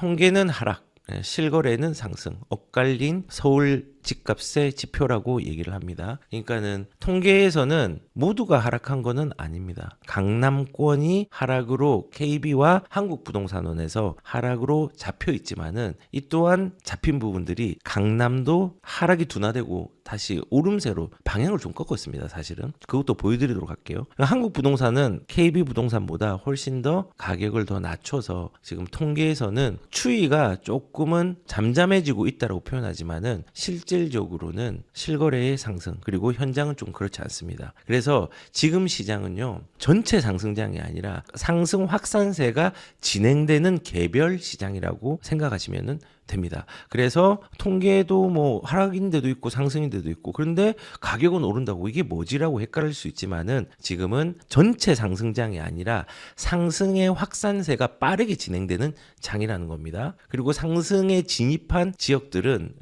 통계는 하락, 실거래는 상승, 엇갈린 서울 집값의 지표라고 얘기를 합니다. 그러니까는 통계에서는 모두가 하락한 거는 아닙니다. 강남권이 하락으로 KB와 한국부동산원에서 하락으로 잡혀 있지만은 이 또한 잡힌 부분들이 강남도 하락이 둔화되고 다시 오름세로 방향을 좀 꺾었습니다. 사실은 그것도 보여드리도록 할게요. 한국부동산은 KB부동산보다 훨씬 더 가격을 더 낮춰서 지금 통계에서는 추이가 조금은 잠잠해지고 있다고 표현하지만은 실질적으로는 실거래의 상승 그리고 현장은 좀 그렇지 않습니다. 그래서 지금 시장은요 전체 상승장이 아니라 상승 확산세가 진행되는 개별 시장이라고 생각하시면은 됩니다. 그래서 통계도 뭐 하락인데도 있고 상승인데도 있고 그런데 가격은 오른다고 이게 뭐지라고 헷갈릴 수 있지만은 지금은 전체 상승장이 아니라 상승의 확산세가 빠르게 진행되는 장이라는 겁니다. 그리고 상승에 진입한 지역들은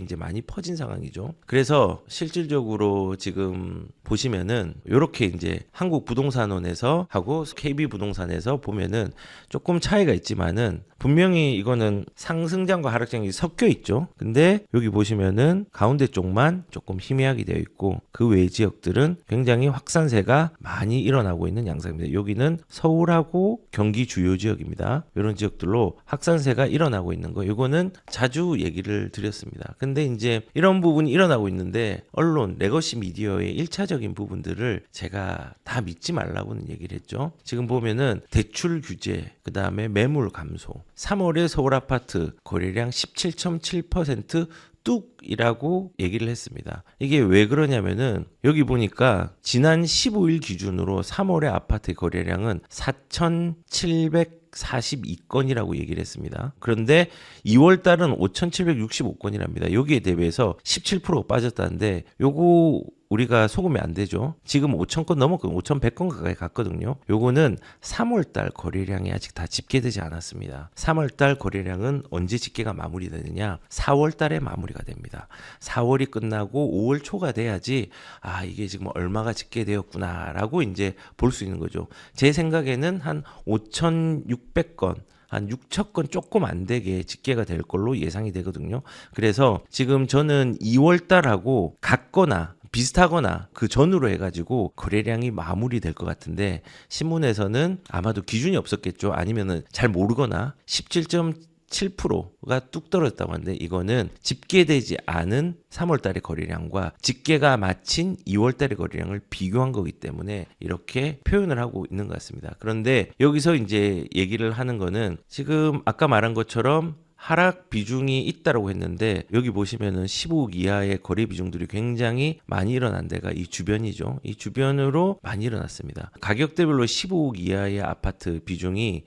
이제 많이 퍼진 상황이죠. 그래서 실질적으로 지금 보시면은 이렇게 이제 한국부동산원에서 하고 KB부동산에서 보면은 조금 차이가 있지만은 분명히 이거는 상승장과 하락장이 섞여 있죠. 근데 여기 보시면은 가운데 쪽만 조금 희미하게 되어 있고 그 외 지역들은 굉장히 확산세가 많이 일어나고 있는 양상입니다. 여기는 서울하고 경기 주요 지역입니다. 이런 지역들로 확산세가 일어나고 있는 거 이거는 자주 얘기를 드렸습니다. 근데 이제 이런 부분이 일어나고 있는데 언론, 레거시 미디어의 1차적인 부분들을 제가 다 믿지 말라고는 얘기를 했죠. 지금 보면은 대출 규제, 그 다음에 매물 감소, 3월에 서울 아파트 거래량 17.7% 뚝이라고 얘기를 했습니다. 이게 왜 그러냐면은 여기 보니까 지난 15일 기준으로 3월의 아파트 거래량은 4,742건이라고 얘기를 했습니다. 그런데 2월 달은 5,765건이랍니다. 여기에 대비해서 17% 빠졌다는데 요거 우리가 속으면 안 되죠. 지금 5,000건 넘었거든요. 5,100건 가까이 갔거든요. 요거는 3월달 거래량이 아직 다 집계되지 않았습니다. 3월달 거래량은 언제 집계가 마무리되느냐? 4월달에 마무리가 됩니다. 4월이 끝나고 5월 초가 돼야지 아 이게 지금 얼마가 집계되었구나라고 이제 볼 수 있는 거죠. 제 생각에는 한 5,600건 한 6,000건 조금 안 되게 집계가 될 걸로 예상이 되거든요. 그래서 지금 저는 2월 달하고 같거나 비슷하거나 그 전으로 해가지고 거래량이 마무리될 것 같은데 신문에서는 아마도 기준이 없었겠죠. 아니면은 잘 모르거나 17.7%가 뚝 떨어졌다고 하는데 이거는 집계되지 않은 3월달의 거래량과 집계가 마친 2월달의 거래량을 비교한 거기 때문에 이렇게 표현을 하고 있는 것 같습니다. 그런데 여기서 이제 얘기를 하는 거는 지금 아까 말한 것처럼 하락 비중이 있다라고 했는데 여기 보시면은 15억 이하의 거래 비중들이 굉장히 많이 일어난 데가 이 주변이죠. 이 주변으로 많이 일어났습니다. 가격대별로 15억 이하의 아파트 비중이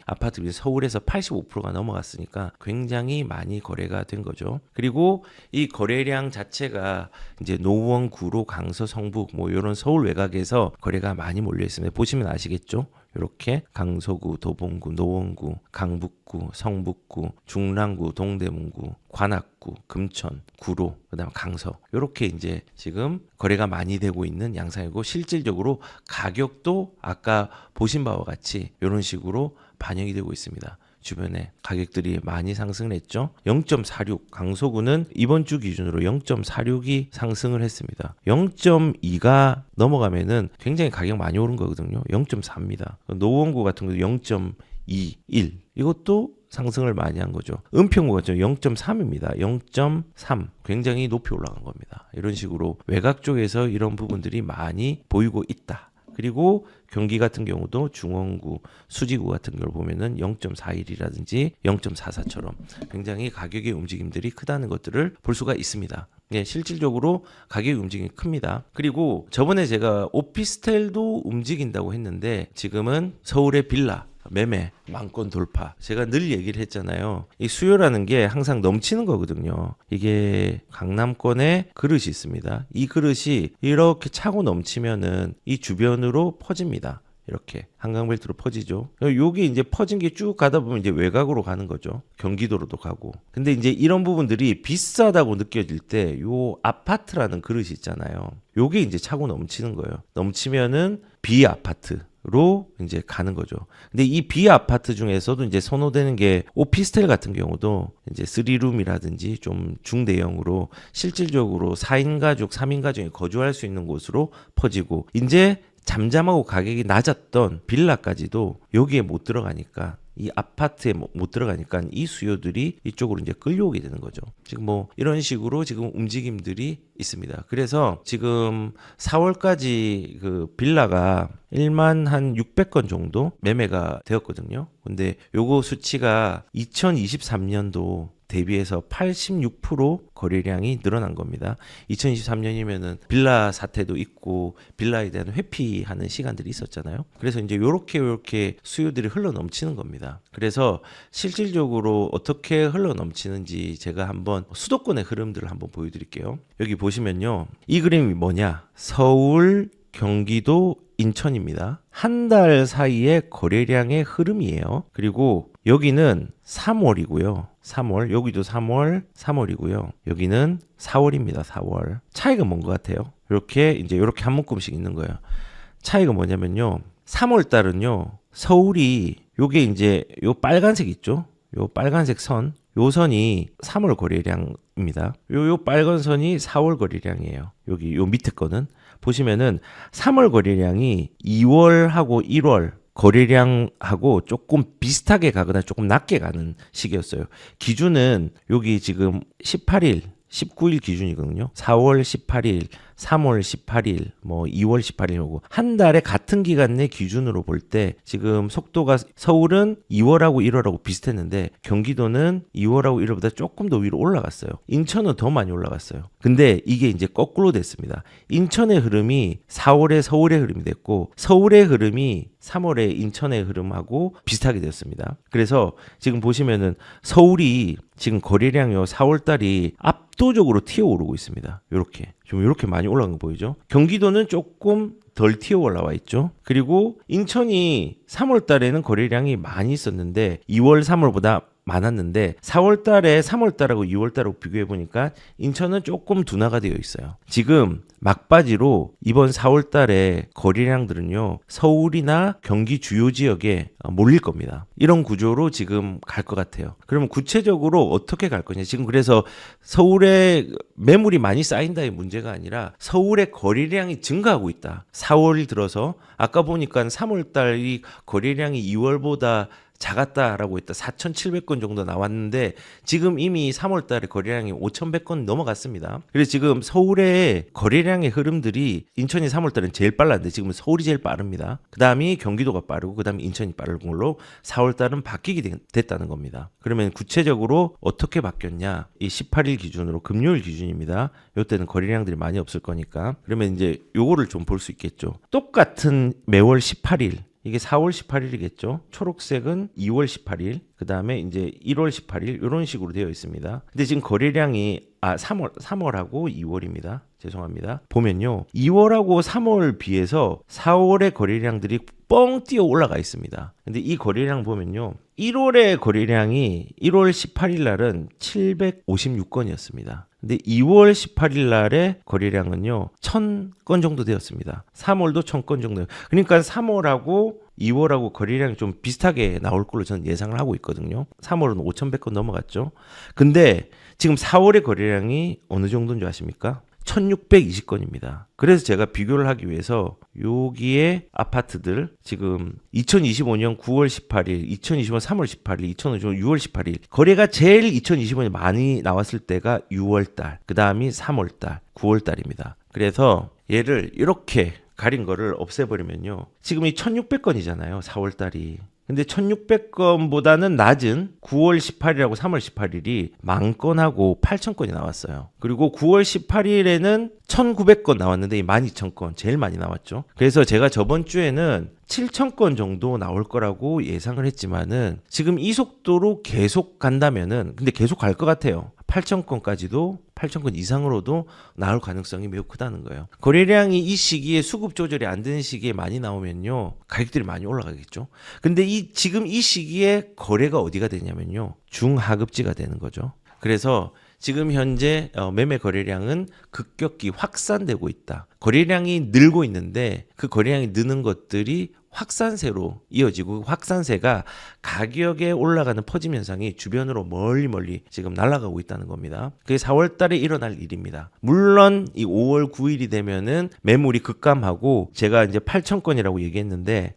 서울에서 85%가 넘어갔으니까 굉장히 많이 거래가 된 거죠. 그리고 이 거래량 자체가 이제 노원, 구로, 강서, 성북 뭐 이런 서울 외곽에서 거래가 많이 몰려 있습니다. 보시면 아시겠죠? 이렇게 강서구, 도봉구, 노원구, 강북구, 성북구, 중랑구, 동대문구, 관악구, 금천, 구로, 그다음 강서 이렇게 이제 지금 거래가 많이 되고 있는 양상이고 실질적으로 가격도 아까 보신 바와 같이 이런 식으로 반영이 되고 있습니다. 주변에 가격들이 많이 상승을 했죠. 0.46 강서구는 이번 주 기준으로 0.46이 상승을 했습니다. 0.2가 넘어가면은 굉장히 가격 많이 오른 거거든요. 0.4입니다. 노원구 같은 경우 0.21 이것도 상승을 많이 한 거죠. 은평구가 0.3입니다. 0.3 굉장히 높이 올라간 겁니다. 이런 식으로 외곽 쪽에서 이런 부분들이 많이 보이고 있다. 그리고 경기 같은 경우도 중원구, 수지구 같은 걸 보면은 0.41이라든지 0.44처럼 굉장히 가격의 움직임들이 크다는 것들을 볼 수가 있습니다. 예, 실질적으로 가격의 움직임이 큽니다. 그리고 저번에 제가 오피스텔도 움직인다고 했는데 지금은 서울의 빌라 매매 만건 돌파 제가 늘 얘기를 했잖아요. 이 수요라는 게 항상 넘치는 거거든요. 이게 강남권에 그릇이 있습니다. 이 그릇이 이렇게 차고 넘치면은 이 주변으로 퍼집니다. 이렇게 한강벨트로 퍼지죠. 여기 이제 퍼진 게 쭉 가다 보면 이제 외곽으로 가는 거죠. 경기도로도 가고. 근데 이제 이런 부분들이 비싸다고 느껴질 때 요 아파트라는 그릇이 있잖아요. 요게 이제 차고 넘치는 거예요. 넘치면은 비아파트 로 이제 가는 거죠. 근데 이 비아파트 중에서도 이제 선호되는 게 오피스텔 같은 경우도 이제 3룸이라든지 좀 중대형으로 실질적으로 4인 가족, 3인 가족이 거주할 수 있는 곳으로 퍼지고, 이제 잠잠하고 가격이 낮았던 빌라까지도 여기에 못 들어가니까, 이 아파트에 못 들어가니까 이 수요들이 이쪽으로 이제 끌려오게 되는 거죠. 지금 뭐 이런 식으로 지금 움직임들이 있습니다. 그래서 지금 4월까지 그 빌라가 1만 한 600건 정도 매매가 되었거든요. 근데 요거 수치가 2023년도 대비해서 86% 거래량이 늘어난 겁니다. 2023년이면은 빌라 사태도 있고 빌라에 대한 회피하는 시간들이 있었잖아요. 그래서 이제 요렇게 수요들이 흘러 넘치는 겁니다. 그래서 실질적으로 어떻게 흘러 넘치는지 제가 한번 수도권의 흐름들을 한번 보여드릴게요. 여기 보시면요. 이 그림이 뭐냐? 서울, 경기도, 인천입니다. 한 달 사이의 거래량의 흐름이에요. 그리고 여기는 3월이고요. 3월, 여기도 3월이고요. 여기는 4월입니다. 4월. 차이가 뭔 것 같아요? 이렇게 한 묶음씩 있는 거예요. 차이가 뭐냐면요. 3월 달은요. 서울이 요게 이제 요 빨간색 있죠? 요 빨간색 선, 요 선이 3월 거래량입니다. 요 빨간 선이 4월 거래량이에요. 여기 요 밑에 거는 보시면은 3월 거래량이 2월하고 1월 거래량하고 조금 비슷하게 가거나 조금 낮게 가는 시기였어요. 기준은 여기 지금 18일, 19일 기준이거든요. 4월 18일, 3월 18일, 뭐 2월 18일 오고 한 달에 같은 기간 내 기준으로 볼 때 지금 속도가 서울은 2월하고 1월하고 비슷했는데 경기도는 2월하고 1월보다 조금 더 위로 올라갔어요. 인천은 더 많이 올라갔어요. 근데 이게 이제 거꾸로 됐습니다. 인천의 흐름이 4월에 서울의 흐름이 됐고 서울의 흐름이 3월에 인천의 흐름하고 비슷하게 되었습니다. 그래서 지금 보시면은 서울이 지금 거래량이요 4월 달이 압도적으로 튀어오르고 있습니다. 이렇게 많이 올라간 거 보이죠? 경기도는 조금 덜 튀어 올라와 있죠. 그리고 인천이 3월 달에는 거래량이 많이 있었는데 2월, 3월보다 많았는데 4월 달에 3월 달하고 2월 달하고 비교해 보니까 인천은 조금 둔화가 되어 있어요. 지금 막바지로 이번 4월 달에 거래량들은요. 서울이나 경기 주요 지역에 몰릴 겁니다. 이런 구조로 지금 갈 것 같아요. 그러면 구체적으로 어떻게 갈 거냐? 지금 그래서 서울에 매물이 많이 쌓인다의 문제가 아니라 서울의 거래량이 증가하고 있다. 4월 들어서 아까 보니까 3월 달이 거래량이 2월보다 작았다라고 했다. 4,700건 정도 나왔는데 지금 이미 3월 달에 거래량이 5,100건 넘어갔습니다. 그래서 지금 서울의 거래량의 흐름들이 인천이 3월 달은 제일 빨랐는데 지금은 서울이 제일 빠릅니다. 그 다음이 경기도가 빠르고 그 다음에 인천이 빠른 걸로 4월 달은 바뀌게 됐다는 겁니다. 그러면 구체적으로 어떻게 바뀌었냐? 이 18일 기준으로 금요일 기준입니다. 이때는 거래량들이 많이 없을 거니까 그러면 이제 요거를 좀 볼 수 있겠죠. 똑같은 매월 18일 이게 4월 18일이겠죠. 초록색은 2월 18일, 그 다음에 이제 1월 18일 이런 식으로 되어 있습니다. 근데 지금 거래량이 3월하고 2월입니다. 죄송합니다. 보면요. 2월하고 3월 비해서 4월의 거래량들이 뻥 뛰어 올라가 있습니다. 근데 이 거래량 보면요. 1월의 거래량이 1월 18일 날은 756건이었습니다. 근데 2월 18일 날의 거래량은요. 1000건 정도 되었습니다. 3월도 1000건 정도. 그러니까 3월하고 2월하고 거래량이 좀 비슷하게 나올 걸로 저는 예상을 하고 있거든요. 3월은 5,100건 넘어갔죠. 근데 지금 4월의 거래량이 어느 정도인 줄 아십니까? 1620건입니다. 그래서 제가 비교를 하기 위해서 여기에 아파트들 지금 2025년 9월 18일, 2025년 3월 18일, 2025년 6월 18일 거래가 제일 2025년에 많이 나왔을 때가 6월달, 그 다음이 3월달, 9월달입니다. 그래서 얘를 이렇게 가린 거를 없애버리면요. 지금 이 1600건이잖아요. 4월달이. 근데 1600건보다는 낮은 9월 18일하고 3월 18일이 10,000건하고 8,000건이 나왔어요. 그리고 9월 18일에는 1,900건 나왔는데 이 12,000건 제일 많이 나왔죠. 그래서 제가 저번 주에는 7,000건 정도 나올 거라고 예상을 했지만은 지금 이 속도로 계속 간다면은 근데 계속 갈 것 같아요. 8,000건까지도 8,000건 이상으로도 나올 가능성이 매우 크다는 거예요. 거래량이 이 시기에 수급 조절이 안 되는 시기에 많이 나오면요. 가격들이 많이 올라가겠죠. 근데 지금 이 시기에 거래가 어디가 되냐면요. 중하급지가 되는 거죠. 그래서 지금 현재 매매 거래량은 급격히 확산되고 있다. 거래량이 늘고 있는데 그 거래량이 느는 것들이 확산세로 이어지고 확산세가 가격에 올라가는 퍼짐 현상이 주변으로 멀리 지금 날아가고 있다는 겁니다. 그게 4월 달에 일어날 일입니다. 물론 이 5월 9일이 되면은 매물이 급감하고 제가 이제 8,000건이라고 얘기했는데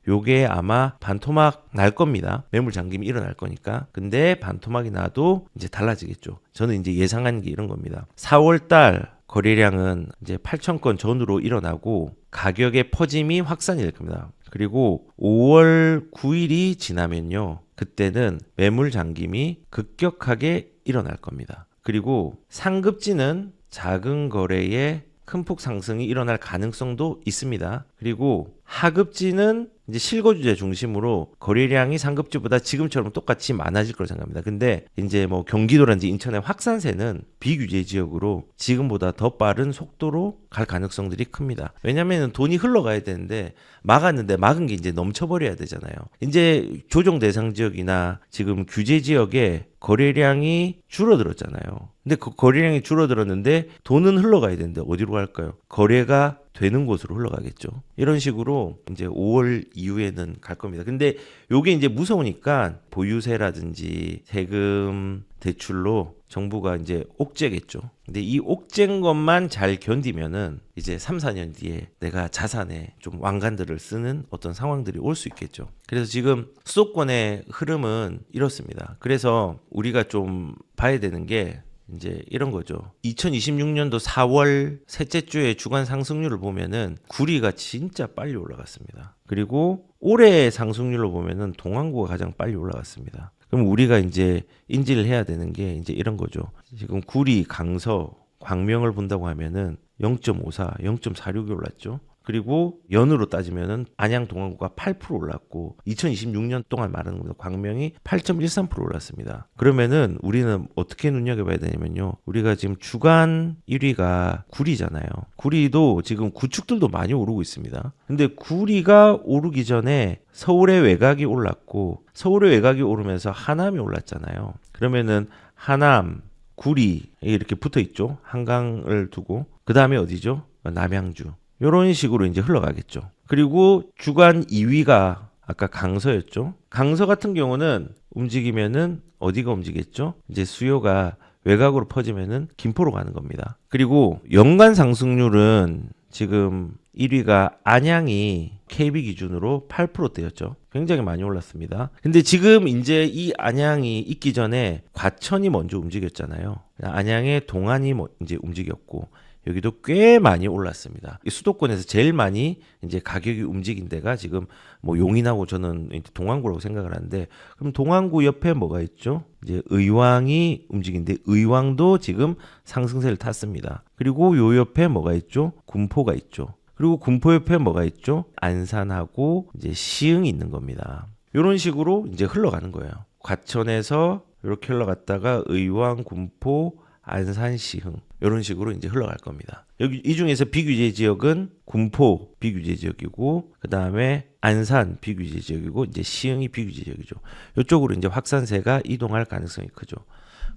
요게 아마 반토막 날 겁니다. 매물 잠김이 일어날 거니까. 근데 반토막이 나도 이제 달라지겠죠. 저는 이제 예상한 게 이런 겁니다. 4월 달 거래량은 이제 8,000건 전후로 일어나고 가격의 퍼짐이 확산이 될 겁니다. 그리고 5월 9일이 지나면요. 그때는 매물 잠김이 급격하게 일어날 겁니다. 그리고 상급지는 작은 거래에 큰 폭 상승이 일어날 가능성도 있습니다. 그리고 하급지는 이제 실거주제 중심으로 거래량이 상급지보다 지금처럼 똑같이 많아질 거라 생각합니다. 근데 이제 뭐 경기도라든지 인천의 확산세는 비규제 지역으로 지금보다 더 빠른 속도로 갈 가능성들이 큽니다. 왜냐하면 돈이 흘러가야 되는데 막았는데 막은 게 이제 넘쳐버려야 되잖아요. 이제 조정 대상 지역이나 지금 규제 지역에 거래량이 줄어들었잖아요. 근데 그 거래량이 줄어들었는데 돈은 흘러가야 되는데 어디로 갈까요? 거래가 되는 곳으로 흘러가겠죠. 이런 식으로 이제 5월 이후에는 갈 겁니다. 근데 요게 이제 무서우니까 보유세라든지 세금 대출로 정부가 이제 옥죄겠죠. 근데 이 옥죄인 것만 잘 견디면은 이제 3, 4년 뒤에 내가 자산에 좀 왕관들을 쓰는 어떤 상황들이 올 수 있겠죠. 그래서 지금 수도권의 흐름은 이렇습니다. 그래서 우리가 좀 봐야 되는 게 이제 이런 거죠. 2026년도 4월 셋째 주에 주간 상승률을 보면은 구리가 진짜 빨리 올라갔습니다. 그리고 올해 상승률로 보면은 동안구가 가장 빨리 올라갔습니다. 그럼 우리가 이제 인지를 해야 되는 게 이제 이런 거죠. 지금 구리, 강서, 광명을 본다고 하면은 0.54, 0.46이 올랐죠. 그리고 연으로 따지면은 안양 동안구가 8% 올랐고 2026년 동안 말하는 겁니다. 광명이 8.13% 올랐습니다. 그러면은 우리는 어떻게 눈여겨봐야 되냐면요. 우리가 지금 주간 1위가 구리잖아요. 구리도 지금 구축들도 많이 오르고 있습니다. 근데 구리가 오르기 전에 서울의 외곽이 올랐고 서울의 외곽이 오르면서 하남이 올랐잖아요. 그러면은 하남, 구리 이렇게 붙어 있죠. 한강을 두고 그 다음에 어디죠? 남양주. 이런 식으로 이제 흘러가겠죠. 그리고 주간 2위가 아까 강서였죠. 강서 같은 경우는 움직이면은 어디가 움직였죠? 이제 수요가 외곽으로 퍼지면은 김포로 가는 겁니다. 그리고 연간 상승률은 지금 1위가 안양이 KB 기준으로 8%대였죠. 굉장히 많이 올랐습니다. 근데 지금 이제 이 안양이 있기 전에 과천이 먼저 움직였잖아요. 안양의 동안이 이제 움직였고 여기도 꽤 많이 올랐습니다. 이 수도권에서 제일 많이 이제 가격이 움직인 데가 지금 뭐 용인하고 저는 동안구라고 생각을 하는데 그럼 동안구 옆에 뭐가 있죠? 이제 의왕이 움직인데 의왕도 지금 상승세를 탔습니다. 그리고 요 옆에 뭐가 있죠? 군포가 있죠. 그리고 군포 옆에 뭐가 있죠? 안산하고 이제 시흥이 있는 겁니다. 이런 식으로 이제 흘러가는 거예요. 과천에서 이렇게 흘러갔다가 의왕, 군포, 안산, 시흥 이런 식으로 이제 흘러갈 겁니다. 여기 이 중에서 비규제 지역은 군포 비규제 지역이고 그 다음에 안산 비규제 지역이고 이제 시흥이 비규제 지역이죠. 이쪽으로 이제 확산세가 이동할 가능성이 크죠.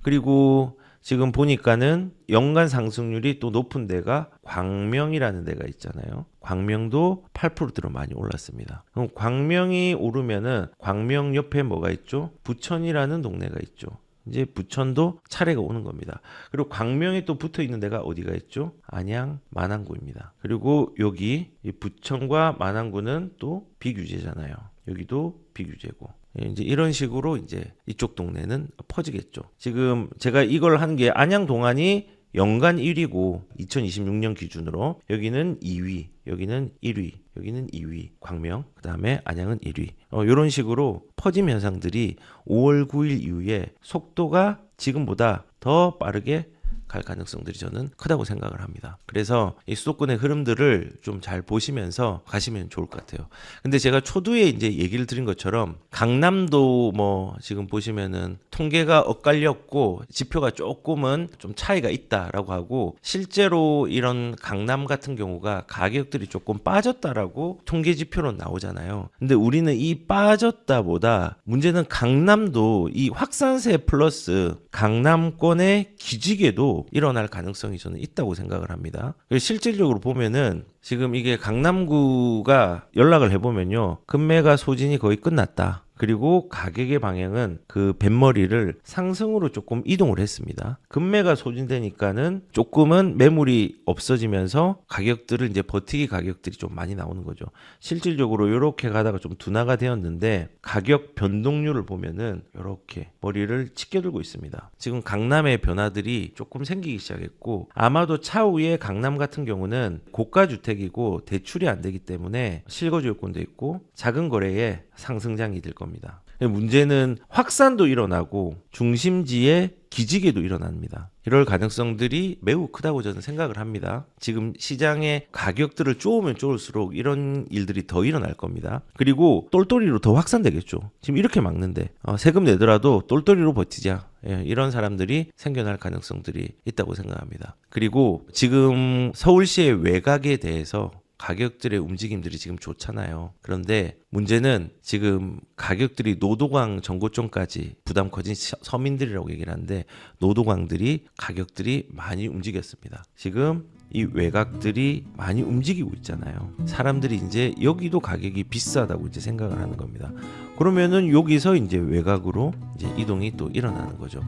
그리고 지금 보니까는 연간 상승률이 또 높은 데가 광명이라는 데가 있잖아요. 광명도 8%대로 많이 올랐습니다. 그럼 광명이 오르면은 광명 옆에 뭐가 있죠? 부천이라는 동네가 있죠. 이제 부천도 차례가 오는 겁니다. 그리고 광명에 또 붙어 있는 데가 어디가 있죠? 안양, 만안구입니다. 그리고 여기 이 부천과 만안구는 또 비규제잖아요. 여기도 비규제고. 이제 이런 식으로 이제 이쪽 동네는 퍼지겠죠. 지금 제가 이걸 한 게 안양 동안이 연간 1위고 2026년 기준으로 여기는 2위, 여기는 1위, 여기는 2위, 광명, 그 다음에 안양은 1위. 이런 식으로 퍼짐 현상들이 5월 9일 이후에 속도가 지금보다 더 빠르게 갈 가능성들이 저는 크다고 생각을 합니다. 그래서 이 수도권의 흐름들을 좀 잘 보시면서 가시면 좋을 것 같아요. 근데 제가 초두에 이제 얘기를 드린 것처럼 강남도 뭐 지금 보시면은 통계가 엇갈렸고 지표가 조금은 좀 차이가 있다라고 하고 실제로 이런 강남 같은 경우가 가격들이 조금 빠졌다라고 통계 지표로 나오잖아요. 근데 우리는 이 빠졌다보다 문제는 강남도 이 확산세 플러스 강남권의 기지개도 수도 일어날 가능성이 저는 있다고 생각을 합니다. 실질적으로 보면은 지금 이게 강남구가 연락을 해보면요, 금매가 소진이 거의 끝났다. 그리고 가격의 방향은 그 뱃머리를 상승으로 조금 이동을 했습니다. 금매가 소진되니까는 조금은 매물이 없어지면서 가격들을 이제 버티기 가격들이 좀 많이 나오는 거죠. 실질적으로 이렇게 가다가 좀 둔화가 되었는데 가격 변동률을 보면은 이렇게 머리를 치켜들고 있습니다. 지금 강남의 변화들이 조금 생기기 시작했고, 아마도 차후에 강남 같은 경우는 고가 주택이고 대출이 안 되기 때문에 실거주 요건도 있고 작은 거래에 상승장이 될 겁니다. 문제는 확산도 일어나고 중심지에 기지개도 일어납니다. 이럴 가능성들이 매우 크다고 저는 생각을 합니다. 지금 시장의 가격들을 쪼으면 쪼을수록 이런 일들이 더 일어날 겁니다. 그리고 똘똘이로 더 확산되겠죠. 지금 이렇게 막는데 세금 내더라도 똘똘이로 버티자, 이런 사람들이 생겨날 가능성들이 있다고 생각합니다. 그리고 지금 서울시의 외곽에 대해서 가격들의 움직임들이 지금 좋잖아요. 그런데 문제는 지금 가격들이 노도강 전고점까지 부담 커진 서민들이라고 얘기를 하는데, 노도강들이 가격들이 많이 움직였습니다. 지금 이 외곽들이 많이 움직이고 있잖아요. 사람들이 이제 여기도 가격이 비싸다고 이제 생각을 하는 겁니다. 그러면은 여기서 이제 외곽으로 이제 이동이 또 일어나는 거죠.